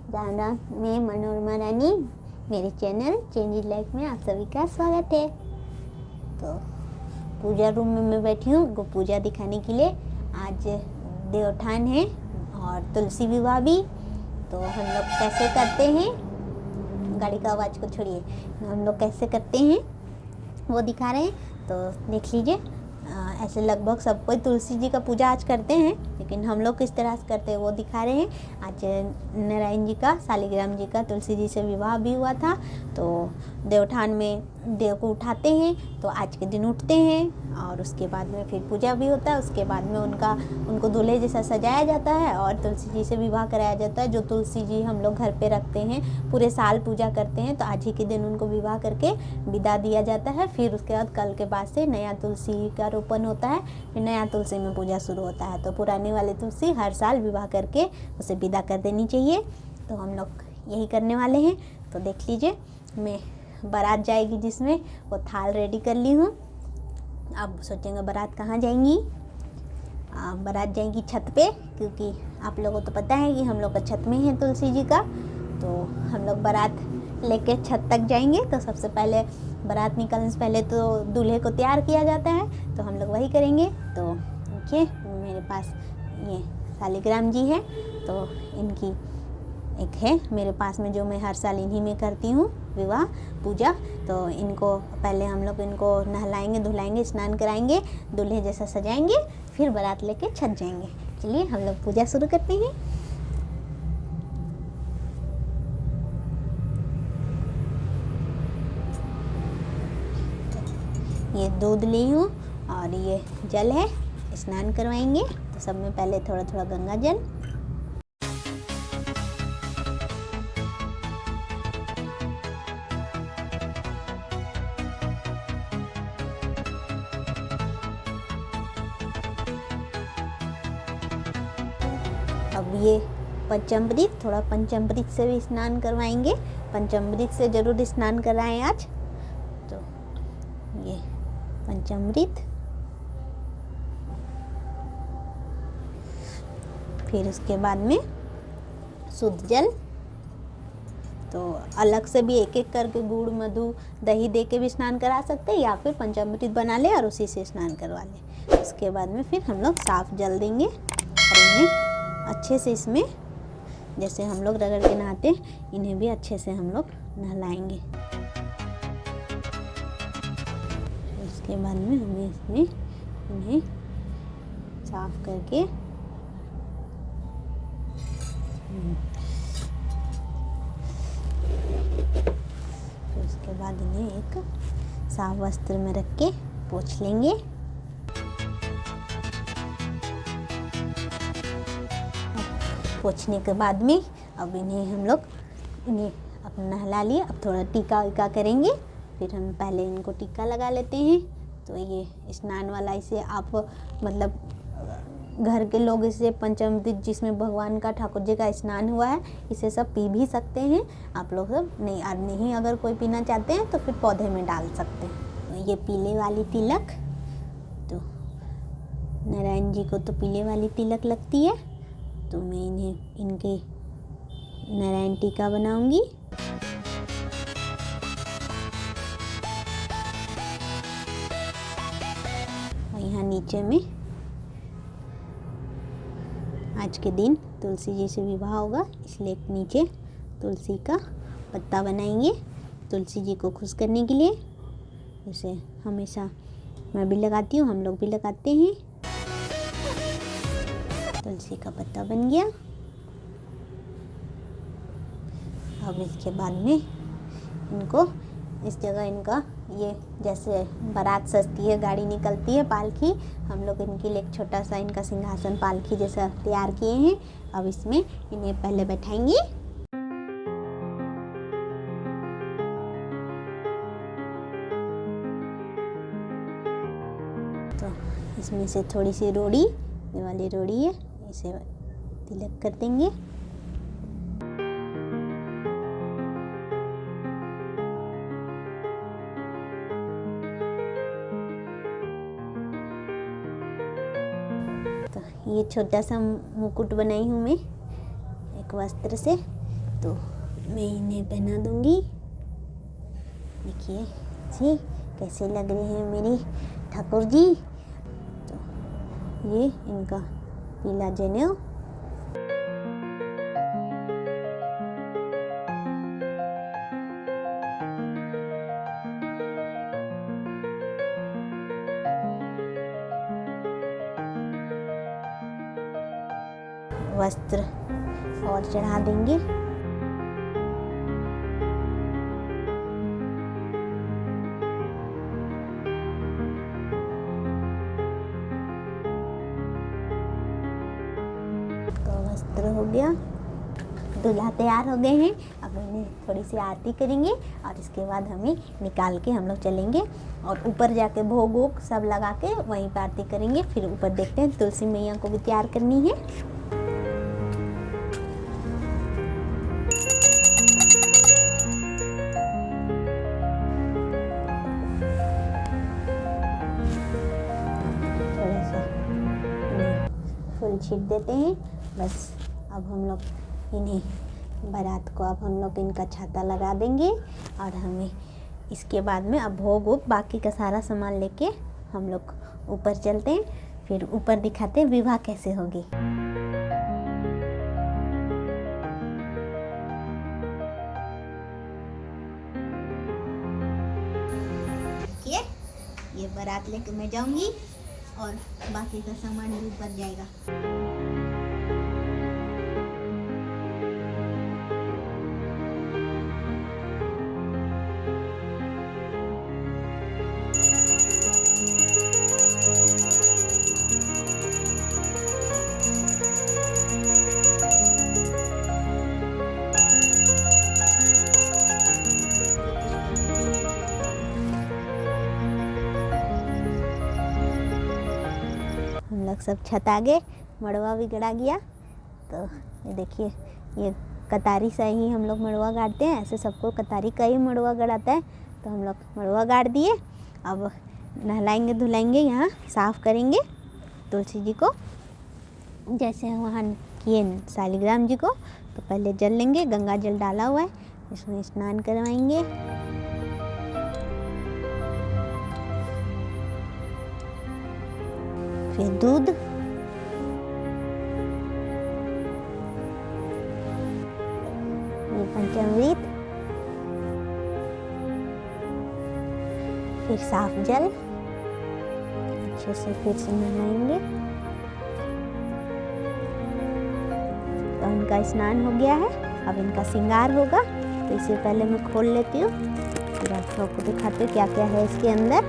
राम राम। मैं मनोरमा रानी, मेरे channel change life में आप सभी का स्वागत है। तो पूजा रूम में मैं बैठी हूँ, उनको पूजा दिखाने के लिए। आज देवोत्थान है और तुलसी विवाह भी। तो हम लोग कैसे करते हैं, गाड़ी का आवाज़ को छोड़िए, हम लोग कैसे करते हैं वो दिखा रहे हैं। तो देख लीजिए। ऐसे लगभग सब कोई तुलसी जी का पूजा आज करते हैं, लेकिन हम लोग किस तरह से करते हैं वो दिखा रहे हैं। आज नारायण जी का, शालिग्राम जी का तुलसी जी से विवाह भी हुआ था। तो देवोत्थान में देव को उठाते हैं, तो आज के दिन उठते हैं और उसके बाद में फिर पूजा भी होता है। उसके बाद में उनको दूल्हे जैसा सजाया जाता है और तुलसी जी से विवाह कराया जाता है। जो तुलसी जी हम लोग घर पे रखते हैं, पूरे साल पूजा करते हैं, तो आज ही के दिन उनको विवाह करके विदा दिया जाता है। फिर उसके बाद कल के बाद से नया तुलसी का रोपण होता है, फिर नया तुलसी में पूजा शुरू होता है। तो पुराने वाले तुलसी हर साल विवाह करके उसे विदा कर देनी चाहिए। तो हम लोग यही करने वाले हैं। तो देख लीजिए, मैं बारात जाएगी जिसमें वो थाल रेडी कर ली हूँ। अब सोचेंगे बारात कहाँ जाएंगी। बारात जाएंगी छत पे, क्योंकि आप लोगों को तो पता है कि हम लोग का छत में है तुलसी जी का। तो हम लोग बारात लेके छत तक जाएंगे। तो सबसे पहले बारात निकलने से पहले तो दूल्हे को तैयार किया जाता है, तो हम लोग वही करेंगे। तो देखिए, मेरे पास ये शालिग्राम जी है, तो इनकी एक है मेरे पास में, जो मैं हर साल इन्हीं में करती हूँ विवाह पूजा। तो इनको पहले हम लोग इनको नहलाएंगे, धुलाएंगे, स्नान कराएंगे, दूल्हे जैसा सजाएंगे, फिर बारात लेके छत जाएंगे। चलिए हम लोग पूजा शुरू करते हैं। ये दूध ली हूँ और ये जल है, स्नान करवाएंगे। तो सब में पहले थोड़ा थोड़ा गंगा जल। अब ये पंचामृत, थोड़ा पंचामृत से भी स्नान करवाएंगे। पंचामृत से जरूर स्नान कराएं आज। तो ये पंचामृत, फिर उसके बाद में शुद्ध जल। तो अलग से भी एक एक करके गुड़, मधु, दही दे के भी स्नान करा सकते हैं, या फिर पंचामृत बना ले और उसी से स्नान करवा ले। उसके बाद में फिर हम लोग साफ जल देंगे और इन्हें अच्छे से, इसमें जैसे हम लोग रगड़ के नहाते हैं, इन्हें भी अच्छे से हम लोग नहलाएंगे। उसके बाद में हमें इसमें इन्हें साफ करके फिर उसके बाद इन्हें एक साफ वस्त्र में रख के पोंछ लेंगे। पोंछने के बाद में अब इन्हें अपना नहला लिए। अब थोड़ा टीका वीका करेंगे, फिर हम पहले इनको टीका लगा लेते हैं। तो ये स्नान वाला, इसे आप मतलब घर के लोग इसे पंचामृत, जिसमें भगवान का, ठाकुर जी का स्नान हुआ है, इसे सब पी भी सकते हैं आप लोग सब। नहीं अगर कोई पीना चाहते हैं तो फिर पौधे में डाल सकते हैं। तो ये पीले वाली तिलक, तो नारायण जी को तो पीले वाली तिलक लगती है, तो मैं इनके नारायण टीका बनाऊंगी। और यहाँ नीचे में आज के दिन तुलसी जी से विवाह होगा, इसलिए नीचे तुलसी का पत्ता बनाएंगे तुलसी जी को खुश करने के लिए। जैसे हमेशा मैं भी लगाती हूँ, हम लोग भी लगाते हैं। तुलसी का पत्ता बन गया। अब इसके बाद में इनको इस जगह, इनका ये जैसे बारात सजती है, गाड़ी निकलती है, पालकी, हम लोग इनके लिए एक छोटा सा इनका सिंहासन पालकी जैसा तैयार किए हैं। अब इसमें इन्हें पहले बैठाएंगे। तो इसमें से थोड़ी सी रोड़ी, ये वाली रोड़ी है, इसे तिलक कर देंगे। तो ये छोटा सा मुकुट बनाई हूँ मैं एक वस्त्र से, तो मैं इन्हें पहना दूंगी। देखिए जी कैसे लग रहे हैं मेरे ठाकुर जी। तो ये इनका पीला जनेऊ। वस्त्र और चढ़ा देंगे। तो वस्त्र हो गया, दूल्हा तैयार हो गए हैं। अब इन्हें थोड़ी सी आरती करेंगे और इसके बाद हमें निकाल के हम लोग चलेंगे और ऊपर जाके भोग वोग सब लगा के वहीं पर आरती करेंगे। फिर ऊपर देखते हैं, तुलसी मैया को भी तैयार करनी है। थोड़ा सा फूल छीट देते हैं बस। अब हम लोग इन्हें बारात को अब हम लोग इनका छाता लगा देंगे और हमें इसके बाद में अब भोग वोग बाकी का सारा सामान लेके हम लोग ऊपर चलते हैं। फिर ऊपर दिखाते हैं विवाह कैसे होगी। देखिए ये बारात लेके मैं जाऊंगी और बाकी का सामान भी ऊपर जाएगा। हम लोग सब छत आ गए, मड़वा भी गड़ा गया। तो ये देखिए ये कतारी से ही हम लोग मड़वा गाड़ते हैं। ऐसे सबको कतारी का ही मड़वा गड़ाता है। तो हम लोग मड़वा गाड़ दिए। अब नहलाएंगे धुलाएंगे, यहाँ साफ़ करेंगे तुलसी जी को जैसे वहाँ किए शालिग्राम जी को। तो पहले जल लेंगे, गंगा जल डाला हुआ है, इसमें स्नान करवाएंगे। फिर दूध, ये पंचामृत, फिर साफ जल, अच्छे से फिर से नहलाएंगे। तो इनका स्नान हो गया है। अब इनका श्रृंगार होगा। तो इससे पहले मैं खोल लेती हूँ, फिर आप लोग को दिखाती हूँ क्या क्या है इसके अंदर।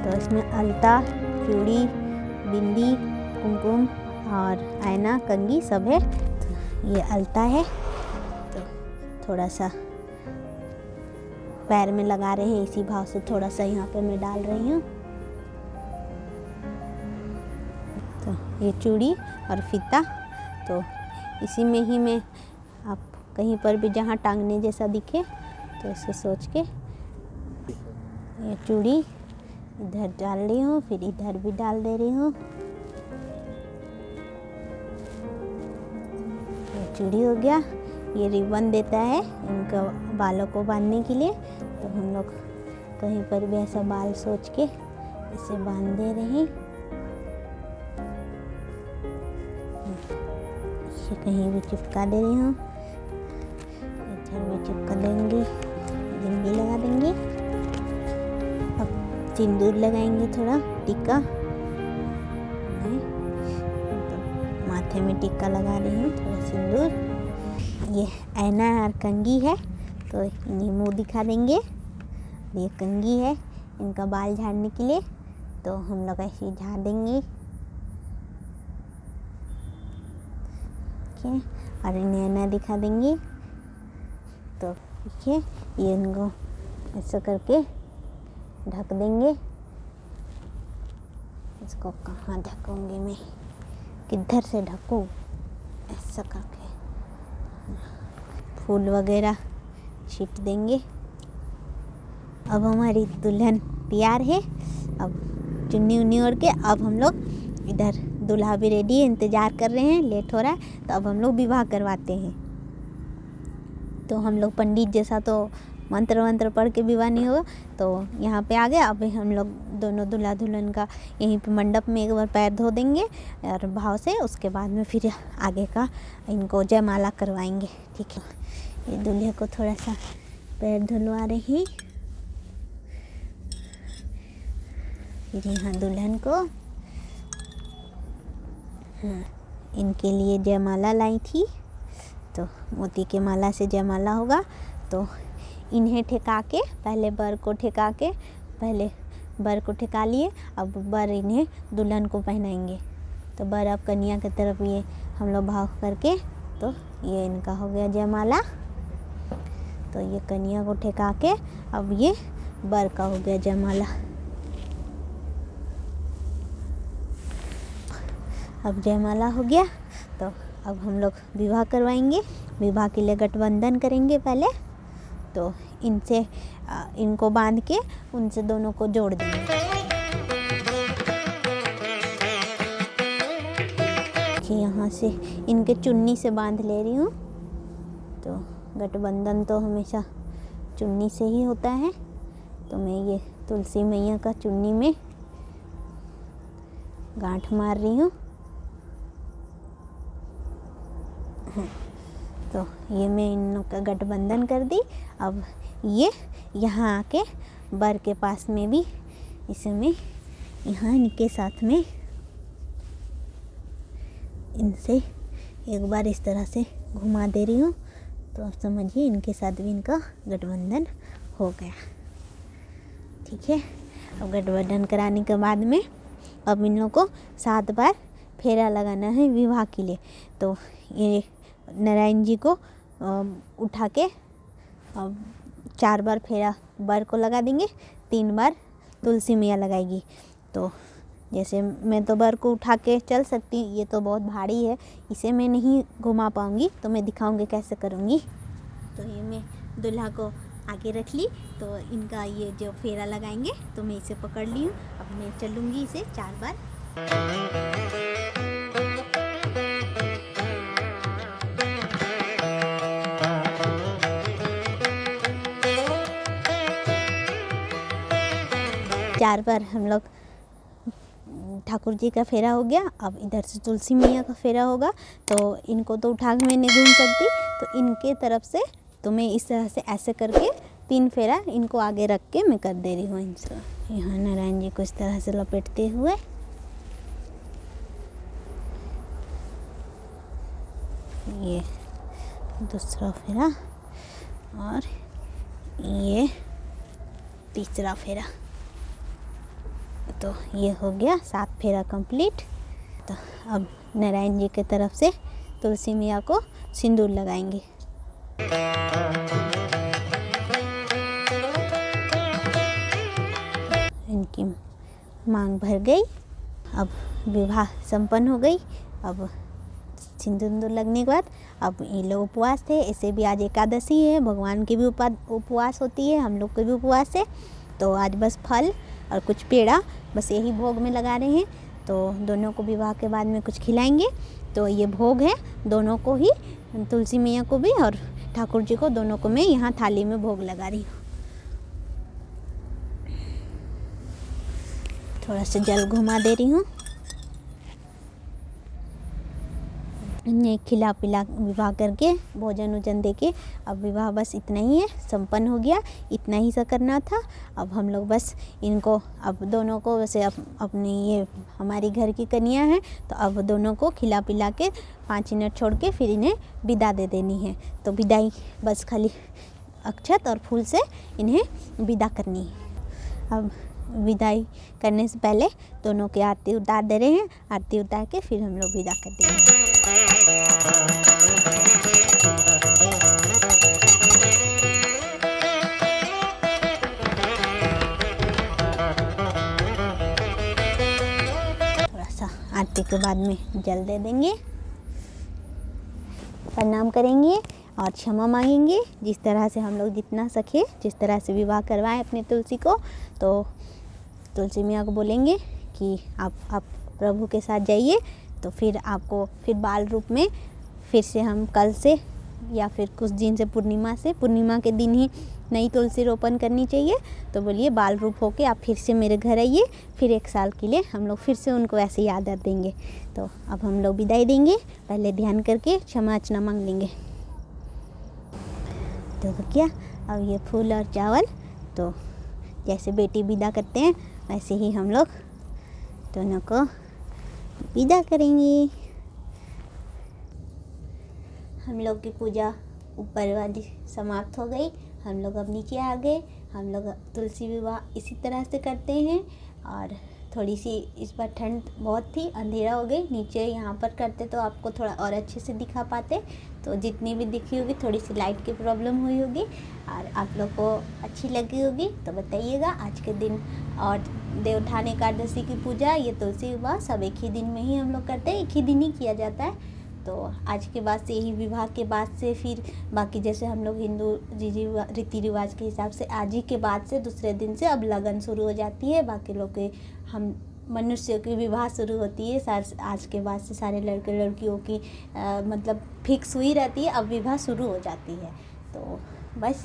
तो इसमें अलता, चूड़ी, बिंदी, कुमकुम और आईना, कंघी सब है। तो ये अलता है, तो थोड़ा सा पैर में लगा रहे हैं, इसी भाव से थोड़ा सा यहाँ पे मैं डाल रही हूँ। तो ये चूड़ी और फीता, तो इसी में ही मैं आप कहीं पर भी जहाँ टांगने जैसा दिखे तो इसे सोच के ये चूड़ी इधर डाल रही हूँ, फिर इधर भी डाल दे रही हूँ। ये चूड़ी हो गया। ये रिबन देता है इनका बालों को बांधने के लिए। तो हम लोग कहीं पर भी ऐसा बाल सोच के इसे बांध दे रहे हैं। इसे कहीं भी चिपका दे रही हूँ, इधर भी चिपका देंगे, बिंदी लगा देंगे। अब सिंदूर लगाएंगे, थोड़ा टीका, तो माथे में टीका लगा रही हूँ, थोड़ा सिंदूर। ये आईना और कंघी है, तो इन्हें मुंह दिखा देंगे। ये कंघी है इनका बाल झाड़ने के लिए, तो हम लोग ऐसे ही झाड़ देंगे। ठीक है, और इन्हें आईना दिखा देंगे। तो देखिए ये इनको ऐसा करके ढक देंगे। इसको कहाँ ढकूंगी मैं, किधर से ढकूँ, ऐसा करके फूल वगैरह छीट देंगे। अब हमारी दुल्हन तैयार है। अब चुन्नी उन्नी ओढ़ के अब हम लोग इधर, दूल्हा भी रेडी है, इंतज़ार कर रहे हैं, लेट हो रहा है। तो अब हम लोग विवाह करवाते हैं। तो हम लोग पंडित जैसा तो मंत्र वंत्र पढ़ के विवाह नहीं होगा। तो यहाँ पे आ गए। अब हम लोग दोनों दूल्हा दुल्हन का यहीं पे मंडप में एक बार पैर धो देंगे और भाव से, उसके बाद में फिर आगे का इनको जयमाला करवाएंगे। ठीक है, ये दूल्हे को थोड़ा सा पैर धुलवा रही हैं, फिर यहाँ दुल्हन को इनके लिए जयमाला लाई थी। तो मोती के माला से जयमाला होगा। तो इन्हें ठेका के, पहले बर को ठेका के, पहले बर को ठेका लिए, अब बर इन्हें दुल्हन को पहनाएंगे। तो बर अब कन्या की तरफ ये हम लोग भाव करके, तो ये इनका हो गया जयमाला। तो ये कन्या को ठेका के अब ये बर का हो गया जयमाला। अब जयमाला हो गया। तो अब हम लोग विवाह करवाएंगे। विवाह के लिए गठबंधन करेंगे पहले। तो इनसे इनको बांध के उनसे दोनों को जोड़ देंगे। यहाँ से इनके चुन्नी से बांध ले रही हूँ। तो गठबंधन तो हमेशा चुन्नी से ही होता है। तो मैं ये तुलसी मैया का चुन्नी में गांठ मार रही हूँ। तो ये मैं इन लोग का गठबंधन कर दी। अब ये यहाँ आके बर के पास में भी इसे मैं यहाँ इनके साथ में इनसे एक बार इस तरह से घुमा दे रही हूँ। तो अब समझिए इनके साथ भी इनका गठबंधन हो गया। ठीक है, अब गठबंधन कराने के बाद में अब इन लोग को 7 बार फेरा लगाना है विवाह के लिए। तो ये नारायण जी को उठा के 4 बार फेरा बर को लगा देंगे, 3 बार तुलसी मैया लगाएगी। तो जैसे मैं तो बर को उठा के चल सकती, ये तो बहुत भारी है, इसे मैं नहीं घुमा पाऊँगी। तो मैं दिखाऊंगी कैसे करूँगी। तो ये मैं दूल्हा को आगे रख ली। तो इनका ये जो फेरा लगाएंगे, तो मैं इसे पकड़ ली हूँ। अब मैं चलूँगी इसे 4 बार। चार बार हम लोग ठाकुर जी का फेरा हो गया। अब इधर से तुलसी मैया का फेरा होगा। तो इनको तो उठा के मैं नहीं घूम सकती, तो इनके तरफ से तो मैं इस तरह से ऐसे करके 3 फेरा इनको आगे रख के मैं कर दे रही हूँ इनसे। यहाँ नारायण जी को इस तरह से लपेटते हुए ये दूसरा फेरा और ये तीसरा फेरा। तो ये हो गया 7 फेरा कंप्लीट। तो अब नारायण जी के तरफ से तुलसी मैया को सिंदूर लगाएंगे। इनकी मांग भर गई। अब विवाह संपन्न हो गई। अब सिंदूर लगने के बाद अब ये लोग उपवास थे। ऐसे भी आज एकादशी है, भगवान की भी उपवास होती है, हम लोग के भी उपवास है। तो आज बस फल और कुछ पेड़ा बस यही भोग में लगा रहे हैं। तो दोनों को विवाह के बाद में कुछ खिलाएंगे। तो ये भोग है दोनों को ही, तुलसी मैया को भी और ठाकुर जी को, दोनों को मैं यहाँ थाली में भोग लगा रही हूँ। थोड़ा सा जल घुमा दे रही हूँ। इन्हें खिला पिला विवाह करके भोजन वोजन दे के अब विवाह बस इतना ही है, संपन्न हो गया। इतना ही सा करना था। अब हम लोग बस इनको, अब दोनों को वैसे अपनी ये हमारी घर की कन्या है, तो अब दोनों को खिला पिला के 5 मिनट छोड़ के फिर इन्हें विदा दे देनी है। तो विदाई बस खाली अक्षत और फूल से इन्हें विदा करनी है। अब विदाई करने से पहले दोनों की आरती उतार दे रहे हैं। आरती उतार के फिर हम लोग विदा कर देंगे। थोड़ा सा आरती के बाद में जल दे देंगे, प्रणाम करेंगे और क्षमा मांगेंगे। जिस तरह से हम लोग जितना सके, जिस तरह से विवाह करवाएं अपने तुलसी को, तो तुलसी मैया को बोलेंगे कि आप प्रभु के साथ जाइए। तो फिर आपको फिर बाल रूप में फिर से हम कल से या फिर कुछ दिन से पूर्णिमा के दिन ही नई तुलसी रोपण करनी चाहिए। तो बोलिए बाल रूप होके आप फिर से मेरे घर आइए, फिर 1 साल के लिए हम लोग फिर से उनको ऐसे याद देंगे। तो अब हम लोग विदाई देंगे, पहले ध्यान करके क्षमा अर्चना मांग लेंगे। तो क्या अब ये फूल और चावल, तो जैसे बेटी विदा करते हैं वैसे ही हम लोग दोनों को विदा करेंगे। हम लोग की पूजा ऊपर वाली समाप्त हो गई, हम लोग अब नीचे आ गए। हम लोग तुलसी विवाह इसी तरह से करते हैं। और थोड़ी सी इस बार ठंड बहुत थी, अंधेरा हो गई, नीचे यहाँ पर करते तो आपको थोड़ा और अच्छे से दिखा पाते। तो जितनी भी दिखी होगी थोड़ी सी लाइट की प्रॉब्लम हुई होगी और आप लोग को अच्छी लगी होगी तो बताइएगा। आज के दिन और देवोत्थान एकादशी की पूजा, ये तुलसी विवाह सब एक ही दिन में ही हम लोग करते हैं, एक ही दिन ही किया जाता है। तो आज के बाद से यही विवाह के बाद से फिर बाकी जैसे हम लोग हिंदू रीति रिवाज के हिसाब से आज ही के बाद से दूसरे दिन से अब लगन शुरू हो जाती है। बाकी लोग के हम मनुष्यों की विवाह शुरू होती है आज के बाद से। सारे लड़के लड़कियों की मतलब फिक्स हुई रहती है, अब विवाह शुरू हो जाती है। तो बस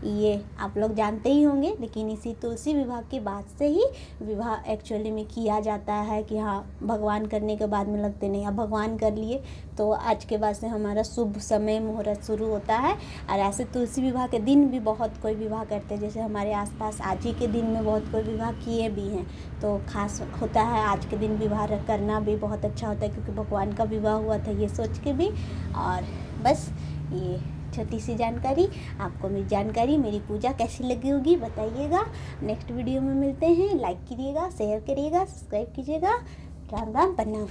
ये आप लोग जानते ही होंगे, लेकिन इसी तुलसी विवाह के बाद से ही विवाह एक्चुअली में किया जाता है कि हाँ भगवान करने के बाद में लगते नहीं, अब भगवान कर लिए तो आज के बाद से हमारा शुभ समय मुहूर्त शुरू होता है। और ऐसे तुलसी विवाह के दिन भी बहुत कोई विवाह करते हैं, जैसे हमारे आसपास आज ही के दिन में बहुत कोई विवाह किए भी हैं। तो खास होता है आज के दिन विवाह करना भी बहुत अच्छा होता है, क्योंकि भगवान का विवाह हुआ था ये सोच के भी। और बस ये छोटी सी जानकारी, आपको मेरी जानकारी, मेरी पूजा कैसी लगी होगी बताइएगा। नेक्स्ट वीडियो में मिलते हैं। लाइक कीजिएगा, शेयर करिएगा, सब्सक्राइब कीजिएगा। राम राम, प्रणाम।